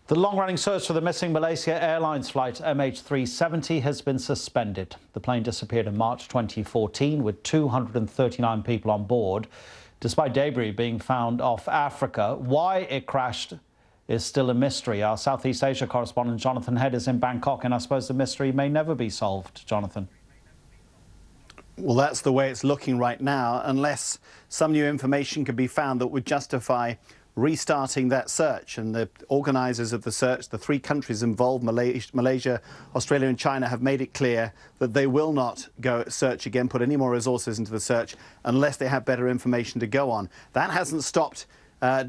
The long-running search for the missing Malaysia Airlines flight MH370 has been suspended. The plane disappeared in March 2014 with 239 people on board. Despite debris being found off Africa, why it crashed is still a mystery. Our Southeast Asia correspondent Jonathan Head is in Bangkok, and I suppose the mystery may never be solved. Jonathan. Well, that's the way it's looking right now, unless some new information can be found that would justify restarting that search. And the organisers of the search, the three countries involved, Malaysia, Australia and China, have made it clear that they will not go search again, put any more resources into the search, unless they have better information to go on. That hasn't stopped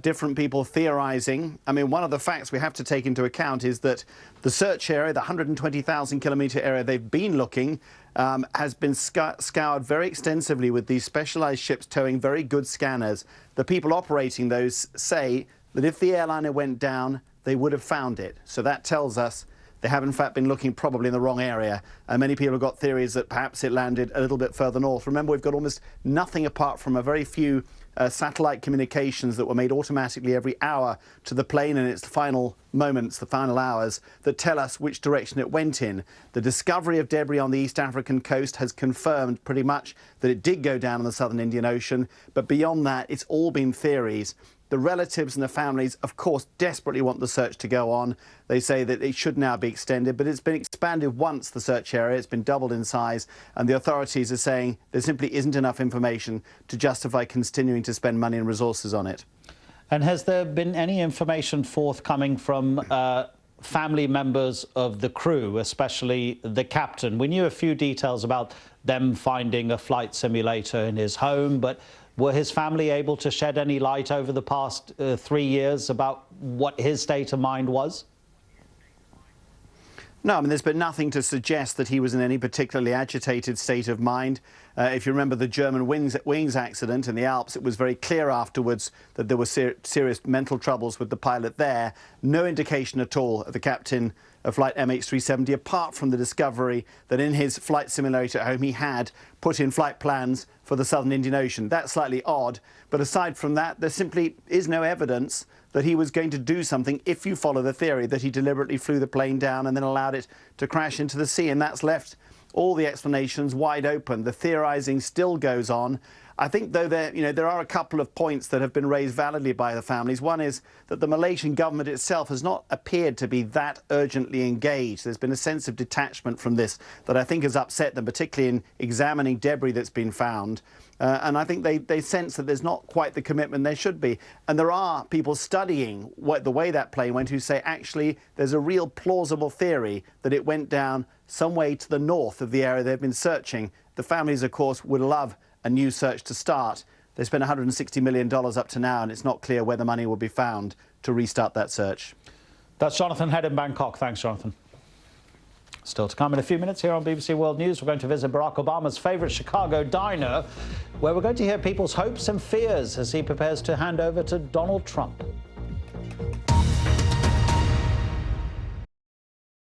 different people theorising. I mean, one of the facts we have to take into account is that the search area, the 120,000 kilometre area they've been looking, has been scoured very extensively with these specialised ships towing very good scanners. The people operating those say that if the airliner went down, they would have found it. So that tells us they have in fact been looking probably in the wrong area. Many people have got theories that perhaps it landed a little bit further north. Remember, we've got almost nothing apart from a very few satellite communications that were made automatically every hour to the plane in its final moments, the final hours, that tell us which direction it went in. The discovery of debris on the East African coast has confirmed pretty much that it did go down in the southern Indian Ocean, but beyond that, it's all been theories. The relatives and the families, of course, desperately want the search to go on. They say that it should now be extended, but it's been expanded once, the search area. It's been doubled in size, and the authorities are saying there simply isn't enough information to justify continuing to spend money and resources on it. And has there been any information forthcoming from family members of the crew, especially the captain? We knew a few details about them finding a flight simulator in his home, but were his family able to shed any light over the past 3 years about what his state of mind was? No, I mean, there's been nothing to suggest that he was in any particularly agitated state of mind. If you remember the German wings accident in the Alps, it was very clear afterwards that there were serious mental troubles with the pilot there. No indication at all of the captain of flight MH370, apart from the discovery that in his flight simulator at home he had put in flight plans for the southern Indian Ocean. That's slightly odd, but aside from that, there simply is no evidence that he was going to do something, if you follow the theory, that he deliberately flew the plane down and then allowed it to crash into the sea. And that's left all the explanations wide open. The theorising still goes on. I think, though, there are a couple of points that have been raised validly by the families. One is that the Malaysian government itself has not appeared to be that urgently engaged. There's been a sense of detachment from this that I think has upset them, particularly in examining debris that's been found. And I think they sense that there's not quite the commitment there should be. And there are people studying the way that plane went who say, actually, there's a real plausible theory that it went down some way to the north of the area they've been searching. The families, of course, would love a new search to start. They spent $160 million up to now, and it's not clear where the money will be found to restart that search. That's Jonathan Head in Bangkok. Thanks, Jonathan. Still to come in a few minutes here on BBC World News, we're going to visit Barack Obama's favourite Chicago diner, where we're going to hear people's hopes and fears as he prepares to hand over to Donald Trump.